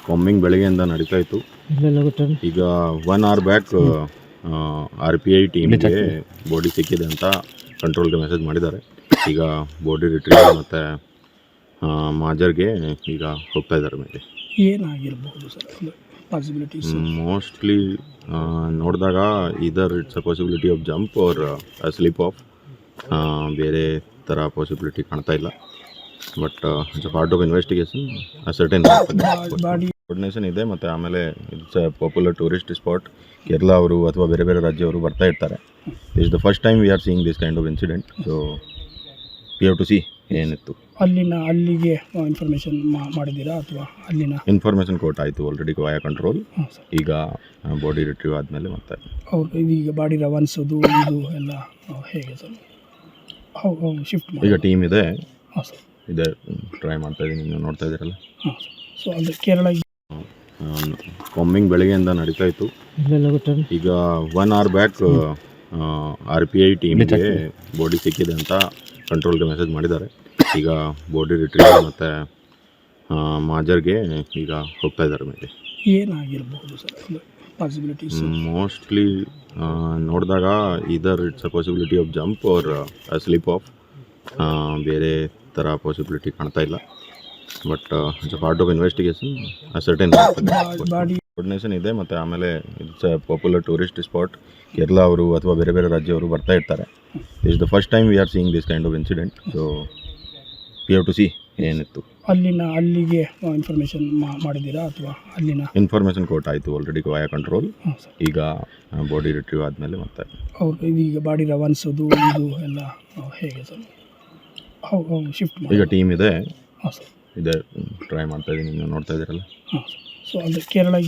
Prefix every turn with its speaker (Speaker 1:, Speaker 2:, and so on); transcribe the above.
Speaker 1: ಕಾಂಬಿಂಗ್ ಬೆಳಗ್ಗೆಯಿಂದ ನಡೀತಾ ಇತ್ತು. ಈಗ 1 hour ಬ್ಯಾಕ್ RPI ಟೀಮ್ಗೆ ಬಾಡಿ ಸಿಕ್ಕಿದೆ ಅಂತ ಕಂಟ್ರೋಲ್ಗೆ ಮೆಸೇಜ್ ಮಾಡಿದ್ದಾರೆ. ಈಗ ಬಾಡಿ ರಿಟ್ರೀವ್ ಮತ್ತು ಮಾಜರ್ಗೆ ಈಗ ಹೋಗ್ತಾ ಇದ್ದಾರೆ ಮೇಲೆ.
Speaker 2: ಏನಾಗಿರ್ಬೋದು ಸರ್ ಪಾಸಿಬಿಲಿಟೀಸ್?
Speaker 1: ಮೋಸ್ಟ್ಲಿ ನೋಡಿದಾಗ ಇದರ್ it's a possibility of jump or slip off. ಬೇರೆ ಥರ ಪಾಸಿಬಿಲಿಟಿ ಕಾಣ್ತಾ ಇಲ್ಲ. But it's a part of investigation. Certain coordination ಇದೆ. ಮತ್ತು ಆಮೇಲೆ it's a popular tourist spot. Kerala ಅವರು ಅಥವಾ ಬೇರೆ ಬೇರೆ ರಾಜ್ಯವರು ಬರ್ತಾ ಇರ್ತಾರೆ. It's the first time we are seeing this kind of incident. So we have to see ಏನಿತ್ತು.
Speaker 2: ಅಲ್ಲಿಗೆ ಇನ್ಫಾರ್ಮೇಷನ್ ಮಾಡಿದ್ದೀರಾ ಅಥವಾ ಅಲ್ಲಿನ
Speaker 1: ಇನ್ಫಾರ್ಮೇಷನ್ ಕೊಟ್ಟು ಆಯಿತು ಆಲ್ರೆಡಿ ವಾಯಾ ಕಂಟ್ರೋಲ್. ಈಗ ಬಾಡಿ ರಿಟ್ರೀವ್ ಆದಮೇಲೆ ಮತ್ತೆ
Speaker 2: ಅವ್ರು ಇದೀಗ ಬಾಡಿ ರವಾನಿಸೋದು ಇದು ಎಲ್ಲ ಹೇಗೆ ಸರ್? ಶಿಫ್ಟ್
Speaker 1: ಈಗ ಟೀಮ್ ಇದೆ.
Speaker 2: ಹಾಂ ಸರ್.
Speaker 1: ಇದೆ, ಟ್ರೈ ಮಾಡ್ತಾ ಇದ್ದೀನಿ. ನೀವು ನೋಡ್ತಾ ಇದ್ದೀರಲ್ಲ.
Speaker 2: ಹಾಂ ಸರ್. ಸೊ ಅಂದರೆ ಕೇರಳ
Speaker 1: ಕಾಂಬಿಂಗ್ ಬೆಳಗ್ಗೆಯಿಂದ ನಡೀತಾ ಇತ್ತು. ಈಗ 1 hour ಬ್ಯಾಕ್ RPI ಟೀಮ್ಗೆ ಬಾಡಿ ಸಿಕ್ಕಿದೆ ಅಂತ ಕಂಟ್ರೋಲ್ಗೆ ಮೆಸೇಜ್ ಮಾಡಿದ್ದಾರೆ. ಈಗ ಬಾಡಿ ರಿಟ್ರೀವ್ ಮತ್ತು ಮಾಜರ್ಗೆ ಈಗ ಹೋಗ್ತಾ ಇದ್ದಾರೆ ಮೇಲೆ.
Speaker 2: ಏನಾಗಿರ್ಬೋದು ಸರ್ ಪಾಸಿಬಿಲಿಟೀಸ್?
Speaker 1: ಮೋಸ್ಟ್ಲಿ ನೋಡಿದಾಗ ಇದರ್ it's a possibility of jump or slip off. ಬೇರೆ ಥರ ಪಾಸಿಬಿಲಿಟಿ ಕಾಣ್ತಾ ಇಲ್ಲ. But it's a part of investigation. Certain coordination ಇದೆ. ಮತ್ತು ಆಮೇಲೆ it's a popular tourist spot. Kerala ಅವರು ಅಥವಾ ಬೇರೆ ಬೇರೆ ರಾಜ್ಯವರು ಬರ್ತಾ ಇರ್ತಾರೆ. It's the first time we are seeing this kind of incident. So we have to see ಏನಿತ್ತು.
Speaker 2: ಅಲ್ಲಿಗೆ ಇನ್ಫಾರ್ಮೇಷನ್ ಮಾಡಿದ್ದೀರಾ ಅಥವಾ ಅಲ್ಲಿನ
Speaker 1: ಇನ್ಫಾರ್ಮೇಷನ್ ಕೊಟ್ಟು ಆಯಿತು ಆಲ್ರೆಡಿ ವಾಯಾ ಕಂಟ್ರೋಲ್. ಈಗ ಬಾಡಿ ರಿಟ್ರೀವ್ ಆದಮೇಲೆ ಮತ್ತೆ
Speaker 2: ಅವ್ರು ಇದೀಗ ಬಾಡಿ ರವಾನಿಸೋದು ಇದು ಎಲ್ಲ ಹೇಗೆ ಸರ್? ಶಿಫ್ಟ್
Speaker 1: ಈಗ ಟೀಮ್ ಇದೆ.
Speaker 2: ಹಾಂ ಸರ್.
Speaker 1: ಇದೆ, ಟ್ರೈ ಮಾಡ್ತಾ ಇದ್ದೀನಿ. ನೀವು ನೋಡ್ತಾ ಇದ್ದೀರಲ್ಲ.
Speaker 2: ಹಾಂ ಸರ್. ಸೊ ಅಂದರೆ ಕೇರಳ